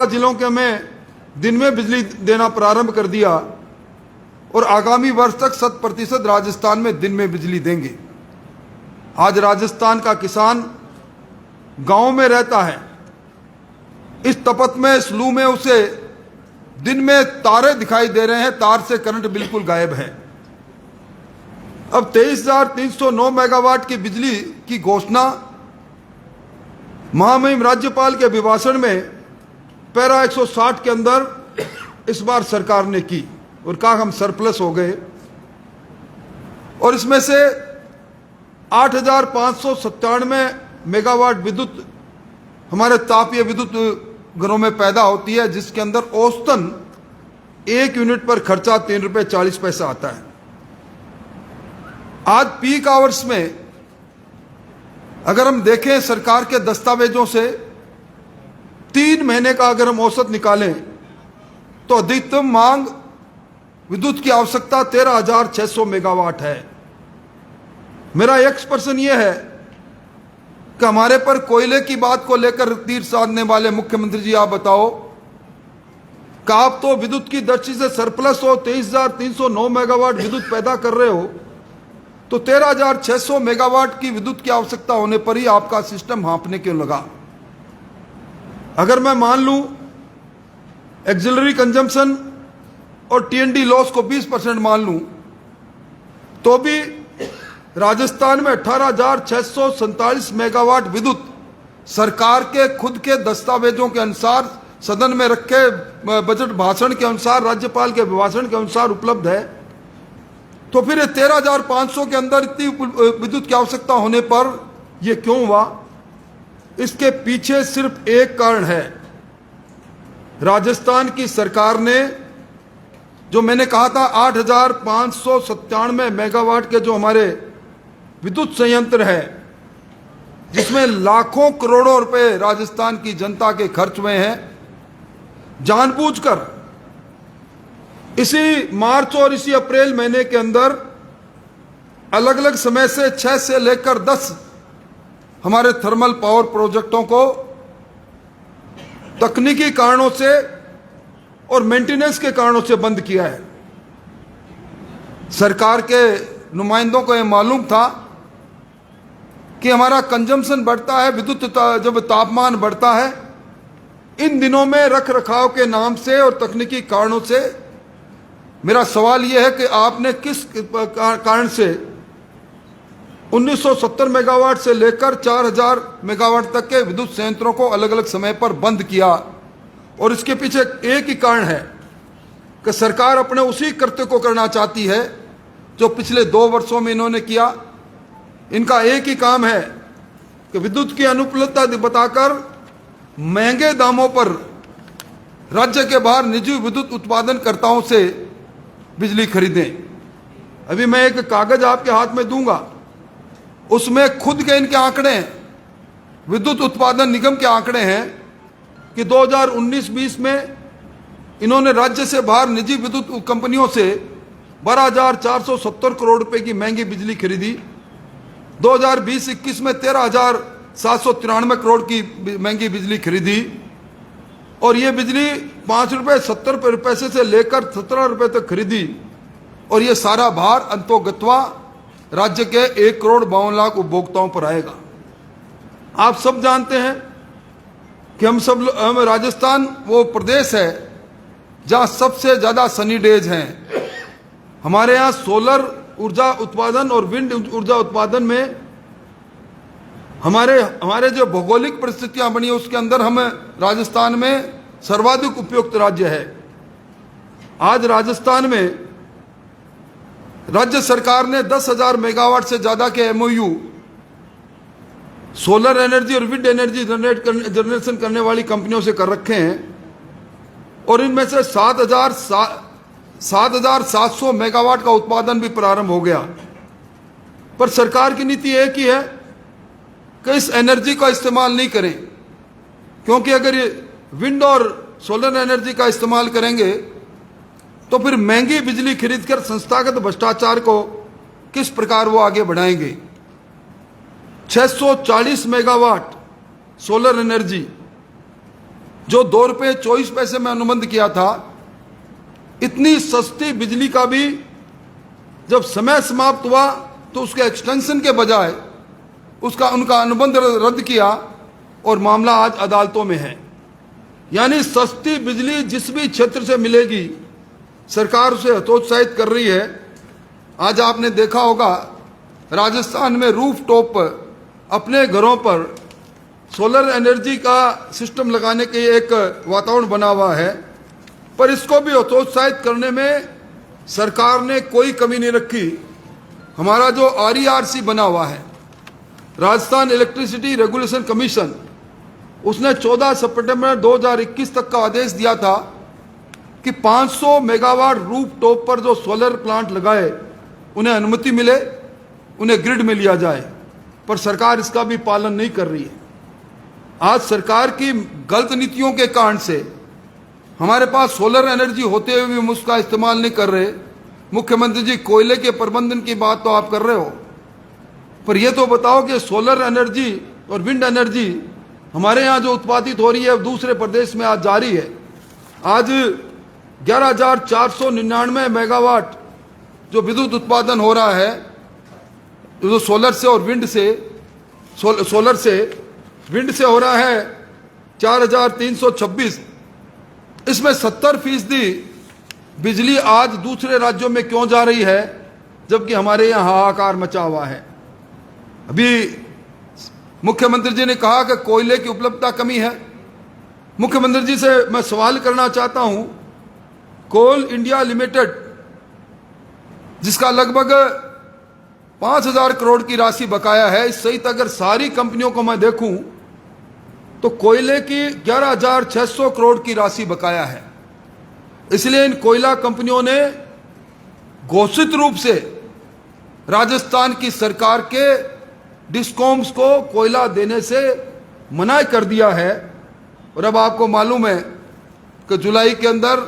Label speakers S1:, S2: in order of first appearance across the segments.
S1: जिलों के हमें दिन में बिजली देना प्रारंभ कर दिया और आगामी वर्ष तक 100% राजस्थान में दिन में बिजली देंगे। आज राजस्थान का किसान गांव में रहता है, इस तपत में, इस लू में उसे दिन में तारे दिखाई दे रहे हैं, तार से करंट बिल्कुल गायब है। अब 23,309 मेगावाट की बिजली की घोषणा महामहिम राज्यपाल के अभिभाषण में पैरा 160 के अंदर इस बार सरकार ने की और कहा हम सरप्लस हो गए। और इसमें से 8,597 मेगावाट विद्युत हमारे तापीय विद्युत घरों में पैदा होती है, जिसके अंदर औसतन 1 यूनिट पर खर्चा 3 रुपये 40 पैसा आता है। आज पीक आवर्स में अगर हम देखें सरकार के दस्तावेजों से 3 महीने का अगर हम औसत निकालें तो अधिकतम मांग विद्युत की आवश्यकता 13,600 मेगावाट है। मेरा एक प्रश्न यह है कि हमारे पर कोयले की बात को लेकर तीर साधने वाले मुख्यमंत्री जी, आप बताओ कि आप तो विद्युत की दृष्टि से सरप्लस हो, 23,309 मेगावाट विद्युत पैदा कर रहे हो, तो 13,600 मेगावाट की विद्युत की आवश्यकता होने पर ही आपका सिस्टम हाँफने क्यों लगा? अगर मैं मान लूं एक्सिलरी कंजम्पशन और टीएनडी लॉस को 20% मान लूं, तो भी राजस्थान में 18,647 मेगावाट विद्युत सरकार के खुद के दस्तावेजों के अनुसार, सदन में रखे बजट भाषण के अनुसार, राज्यपाल के अभिभाषण के अनुसार उपलब्ध है। तो फिर 13,500 के अंदर इतनी विद्युत की आवश्यकता होने पर यह क्यों हुआ? इसके पीछे सिर्फ एक कारण है। राजस्थान की सरकार ने, जो मैंने कहा था 8,597 मेगावाट के जो हमारे विद्युत संयंत्र है, जिसमें लाखों करोड़ों रुपए राजस्थान की जनता के खर्च हुए हैं, जानबूझकर इसी मार्च और इसी अप्रैल महीने के अंदर अलग अलग समय से 6 से लेकर 10 हमारे थर्मल पावर प्रोजेक्टों को तकनीकी कारणों से और मेंटेनेंस के कारणों से बंद किया है। सरकार के नुमाइंदों को यह मालूम था कि हमारा कंजम्पशन बढ़ता है, विद्युत जब तापमान बढ़ता है, इन दिनों में रख रखाव के नाम से और तकनीकी कारणों से। मेरा सवाल यह है कि आपने किस कारण से 1970 मेगावाट से लेकर 4,000 मेगावाट तक के विद्युत संयंत्रों को अलग अलग समय पर बंद किया? और इसके पीछे एक ही कारण है कि सरकार अपने उसी कृत्य को करना चाहती है जो पिछले 2 वर्षों में इन्होंने किया। इनका एक ही काम है कि विद्युत की अनुपलब्धता बताकर महंगे दामों पर राज्य के बाहर निजी विद्युत उत्पादनकर्ताओं से बिजली खरीदें। अभी मैं एक कागज आपके हाथ में दूंगा, उसमें खुद के इनके आंकड़े हैं, विद्युत उत्पादन निगम के आंकड़े हैं कि 2019-20 में इन्होंने राज्य से बाहर निजी विद्युत कंपनियों से 12,470 करोड़ रुपए की महंगी बिजली खरीदी। 2020-21 में 13,793 करोड़ की महंगी बिजली खरीदी और ये बिजली 5 रुपये 70 पैसे से लेकर 17 रुपये तक खरीदी। और ये सारा भार अंतोगत्वा राज्य के 1,52,00,000 उपभोक्ताओं पर आएगा। आप सब जानते हैं कि हम राजस्थान वो प्रदेश है जहां सबसे ज्यादा सनी डेज हैं। हमारे यहाँ सोलर ऊर्जा उत्पादन और विंड ऊर्जा उत्पादन में हमारे जो भौगोलिक परिस्थितियां बनी है उसके अंदर हम राजस्थान में सर्वाधिक उपयुक्त राज्य है। आज राजस्थान में राज्य सरकार ने 10,000 मेगावाट से ज्यादा के एमओयू सोलर एनर्जी और विंड एनर्जी जनरेशन करने वाली कंपनियों से कर रखे हैं और इनमें से 7,700 मेगावाट का उत्पादन भी प्रारंभ हो गया। पर सरकार की नीति एक ही है कि इस एनर्जी का इस्तेमाल नहीं करें, क्योंकि अगर ये विंड और सोलर एनर्जी का इस्तेमाल करेंगे तो फिर महंगी बिजली खरीदकर संस्थागत भ्रष्टाचार को किस प्रकार वो आगे बढ़ाएंगे। 640 मेगावाट सोलर एनर्जी जो 2 रुपये 24 पैसे में अनुबंध किया था, इतनी सस्ती बिजली का भी जब समय समाप्त हुआ तो उसके एक्सटेंशन के बजाय उनका अनुबंध रद्द किया और मामला आज अदालतों में है। यानी सस्ती बिजली जिस भी क्षेत्र से मिलेगी सरकार उसे हतोत्साहित कर रही है। आज आपने देखा होगा राजस्थान में रूफ टॉप पर अपने घरों पर सोलर एनर्जी का सिस्टम लगाने के एक वातावरण बना हुआ है, पर इसको भी हतोत्साहित करने में सरकार ने कोई कमी नहीं रखी। हमारा जो RERC बना हुआ है, राजस्थान इलेक्ट्रिसिटी रेगुलेशन कमीशन, उसने 14 सितंबर 2021 तक का आदेश दिया था कि 500 मेगावाट रूफ टॉप पर जो सोलर प्लांट लगाए उन्हें अनुमति मिले, उन्हें ग्रिड में लिया जाए, पर सरकार इसका भी पालन नहीं कर रही है। आज सरकार की गलत नीतियों के कारण से हमारे पास सोलर एनर्जी होते हुए भी हम उसका इस्तेमाल नहीं कर रहे। मुख्यमंत्री जी, कोयले के प्रबंधन की बात तो आप कर रहे हो, पर यह तो बताओ कि सोलर एनर्जी और विंड एनर्जी हमारे यहाँ जो उत्पादित हो रही है दूसरे प्रदेश में आज जारी है। आज 11,499 मेगावाट जो विद्युत उत्पादन हो रहा है, जो सोलर से और विंड से, सोलर से विंड से हो रहा है 4,326। इसमें 70% बिजली आज दूसरे राज्यों में क्यों जा रही है, जबकि हमारे यहाँ हाहाकार मचा हुआ है। अभी मुख्यमंत्री जी ने कहा कि कोयले की उपलब्धता कमी है। मुख्यमंत्री जी से मैं सवाल करना चाहता हूं, कोल इंडिया लिमिटेड जिसका लगभग 5,000 करोड़ की राशि बकाया है, इस सहित अगर सारी कंपनियों को मैं देखूं तो कोयले की 11,600 करोड़ की राशि बकाया है। इसलिए इन कोयला कंपनियों ने घोषित रूप से राजस्थान की सरकार के डिस्कॉम्स को कोयला देने से मना कर दिया है। और अब आपको मालूम है कि जुलाई के अंदर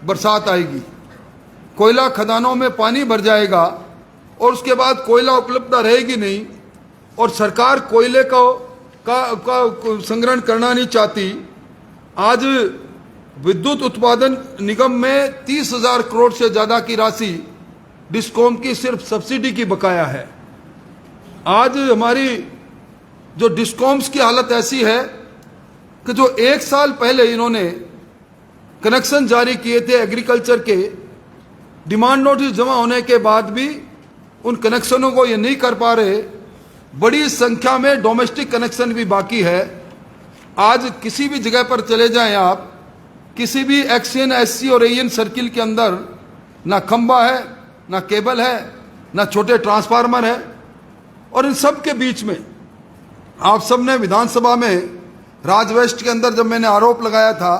S1: बरसात आएगी, कोयला खदानों में पानी भर जाएगा और उसके बाद कोयला उपलब्धता रहेगी नहीं, और सरकार कोयले का संग्रहण करना नहीं चाहती। आज विद्युत उत्पादन निगम में 30,000 करोड़ से ज्यादा की राशि डिस्कॉम की सिर्फ सब्सिडी की बकाया है। आज हमारी जो डिस्कॉम्स की हालत ऐसी है कि जो 1 साल पहले इन्होंने कनेक्शन जारी किए थे एग्रीकल्चर के, डिमांड नोटिस जमा होने के बाद भी उन कनेक्शनों को ये नहीं कर पा रहे। बड़ी संख्या में डोमेस्टिक कनेक्शन भी बाकी है। आज किसी भी जगह पर चले जाएं आप, किसी भी एक्सियन, SC और AN सर्किल के अंदर ना खंबा है, ना केबल है, ना छोटे ट्रांसफार्मर है। और इन सब के बीच में आप सबने विधानसभा में राजवेस्ट के अंदर जब मैंने आरोप लगाया था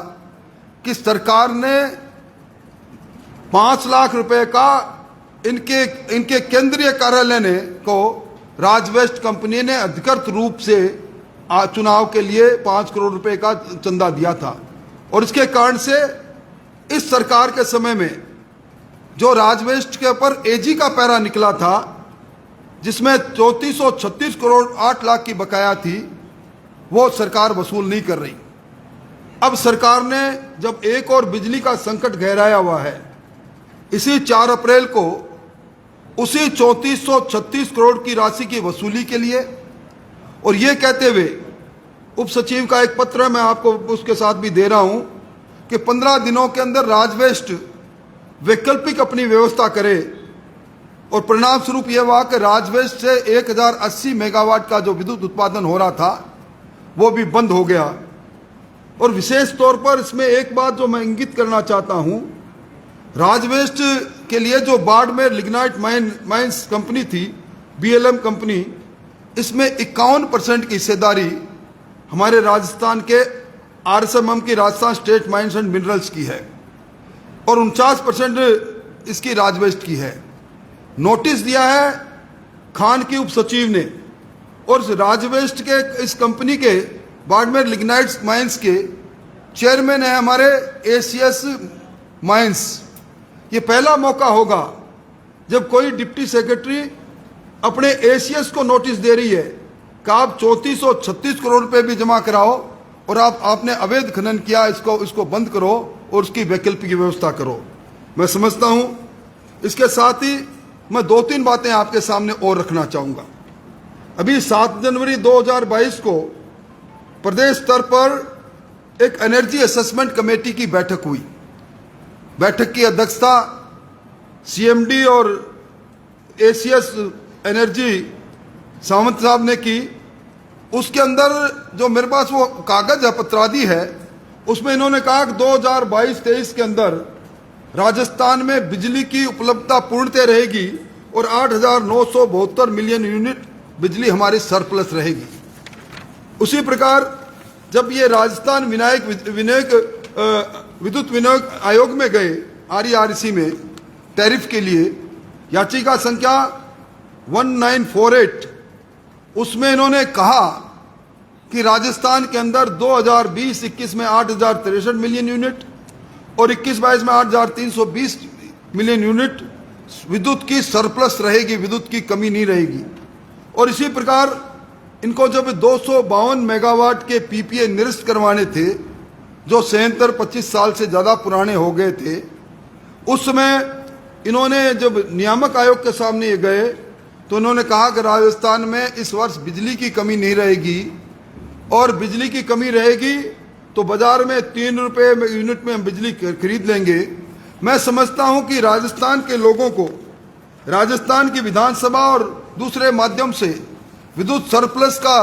S1: कि सरकार ने 5 लाख रुपए का इनके केंद्रीय कार्यालय ने को राजवेस्ट कंपनी ने अधिकृत रूप से चुनाव के लिए 5 करोड़ रुपए का चंदा दिया था। और इसके कारण से इस सरकार के समय में जो राजवेस्ट के ऊपर AG का पैरा निकला था, जिसमें 3436 करोड़ 8 लाख की बकाया थी, वो सरकार वसूल नहीं कर रही। अब सरकार ने जब एक और बिजली का संकट गहराया हुआ है, इसी 4 अप्रैल को उसी 3436 करोड़ की राशि की वसूली के लिए, और ये कहते हुए उप सचिव का एक पत्र मैं आपको उसके साथ भी दे रहा हूं कि 15 दिनों के अंदर राजवेस्ट वैकल्पिक अपनी व्यवस्था करे। और परिणाम स्वरूप यह हुआ कि राजवेस्ट से 1080 मेगावाट का जो विद्युत उत्पादन हो रहा था वो भी बंद हो गया। और विशेष तौर पर इसमें एक बात जो मैं इंगित करना चाहता हूं, राजवेस्ट के लिए जो बाड़मेर लिग्नाइट माइंस कंपनी थी, BLM कंपनी, इसमें 51% की हिस्सेदारी हमारे राजस्थान के RSMM की Rajasthan state mines and minerals की है और 49% इसकी राजवेस्ट की है। नोटिस दिया है खान की उप सचिव ने, और राजवेस्ट के इस कंपनी के बाड़मेर लिग्नाइट माइंस के चेयरमैन है हमारे ACS माइंस। ये पहला मौका होगा जब कोई डिप्टी सेक्रेटरी अपने ACS को नोटिस दे रही है कि आप 3436 करोड़ रुपए भी जमा कराओ और आपने अवैध खनन किया, इसको बंद करो और उसकी वैकल्पिक व्यवस्था करो। मैं समझता हूं इसके साथ ही मैं 2-3 बातें आपके सामने और रखना चाहूंगा। अभी 7 जनवरी 2022 को प्रदेश स्तर पर एक एनर्जी असेसमेंट कमेटी की बैठक हुई। बैठक की अध्यक्षता सीएमडी और एसीएस एनर्जी सावंत साहब ने की। उसके अंदर जो मेरे पास वो कागज है, पत्रादि है, उसमें इन्होंने कहा कि 2022-23 के अंदर राजस्थान में बिजली की उपलब्धता पूर्णतः रहेगी और 8,972 मिलियन यूनिट बिजली हमारी सरप्लस रहेगी। उसी प्रकार जब ये राजस्थान विद्युत विनियोग आयोग में गए, RERC में टैरिफ के लिए, याचिका संख्या 1948, उसमें इन्होंने कहा कि राजस्थान के अंदर 2020-21 में 8,063 मिलियन यूनिट और 21-22 में 8,320 मिलियन यूनिट विद्युत की सरप्लस रहेगी, विद्युत की कमी नहीं रहेगी। और इसी प्रकार इनको जब 252 मेगावाट के PPA निरस्त करवाने थे, जो 75-25 साल से ज़्यादा पुराने हो गए थे, उस समय इन्होंने जब नियामक आयोग के सामने ये गए तो उन्होंने कहा कि राजस्थान में इस वर्ष बिजली की कमी नहीं रहेगी, और बिजली की कमी रहेगी तो बाजार में 3 रुपये यूनिट में हम बिजली खरीद लेंगे। मैं समझता हूं कि राजस्थान के लोगों को, राजस्थान की विधानसभा और दूसरे माध्यम से विद्युत सरप्लस का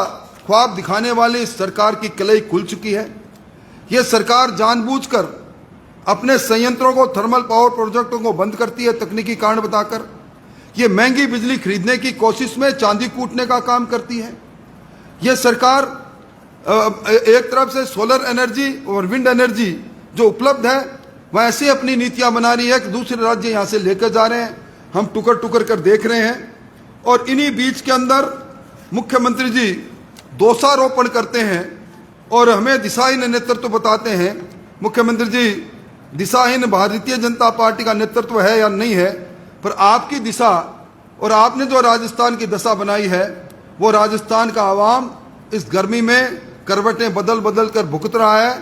S1: ख्वाब दिखाने वाली सरकार की कलई खुल चुकी है। यह सरकार जानबूझकर अपने संयंत्रों को, थर्मल पावर प्रोजेक्टों को बंद करती है तकनीकी कारण बताकर। ये महंगी बिजली खरीदने की कोशिश में चांदी कूटने का काम करती है। यह सरकार एक तरफ से सोलर एनर्जी और विंड एनर्जी जो उपलब्ध है वह ऐसे अपनी नीतियां बना रही है कि दूसरे राज्य यहां से लेकर जा रहे हैं, हम टुकर टुकर कर देख रहे हैं। और इन्हीं बीच के अंदर मुख्यमंत्री जी दोषारोपण करते हैं और हमें दिशाहीन नेतृत्व बताते हैं। मुख्यमंत्री जी, दिशाहीन भारतीय जनता पार्टी का नेतृत्व है या नहीं है, पर आपकी दिशा और आपने जो राजस्थान की दशा बनाई है, वो राजस्थान का आवाम इस गर्मी में करवटें बदल बदल कर भुगत रहा है।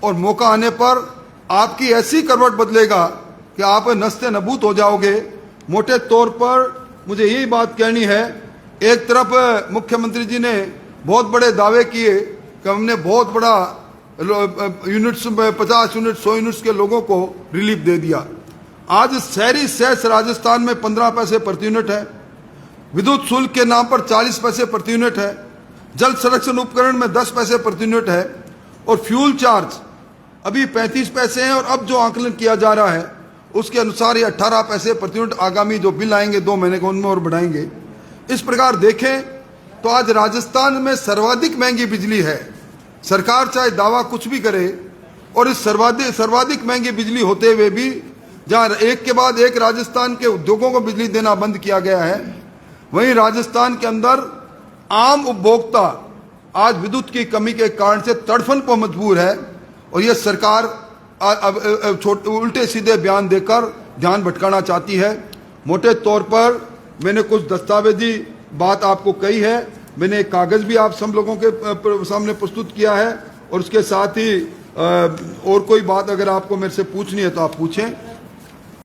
S1: और मौका आने पर आपकी ऐसी करवट बदलेगा कि आप नस्ते नबूत हो जाओगे। मोटे तौर पर मुझे यही बात कहनी है, एक तरफ मुख्यमंत्री जी ने बहुत बड़े दावे किए कि हमने बहुत बड़ा यूनिट्स में 50 यूनिट 100 यूनिट्स के लोगों को रिलीफ दे दिया। आज शहरी सेस राजस्थान में 15 पैसे प्रति यूनिट है, विद्युत शुल्क के नाम पर 40 पैसे प्रति यूनिट है, जल संरक्षण उपकरण में 10 पैसे प्रति यूनिट है, और फ्यूल चार्ज अभी 35 पैसे हैं, और अब जो आकलन किया जा रहा है उसके अनुसार ये 18 पैसे प्रति यूनिट आगामी जो बिल आएंगे 2 महीने के उनमें और बढ़ाएंगे। इस प्रकार देखें तो आज राजस्थान में सर्वाधिक महंगी बिजली है। सरकार चाहे दावा कुछ भी करे, और इस सर्वाधिक महंगी बिजली होते हुए भी जहाँ एक के बाद एक राजस्थान के उद्योगों को बिजली देना बंद किया गया है, वहीं राजस्थान के अंदर आम उपभोक्ता आज विद्युत की कमी के कारण से तड़फन पर मजबूर है। और यह सरकार उल्टे सीधे बयान देकर ध्यान भटकाना चाहती है। मोटे तौर पर मैंने कुछ दस्तावेजी बात आपको कही है, मैंने एक कागज भी आप सब लोगों के सामने प्रस्तुत किया है, और उसके साथ ही और कोई बात अगर आपको मेरे से पूछनी है तो आप पूछें।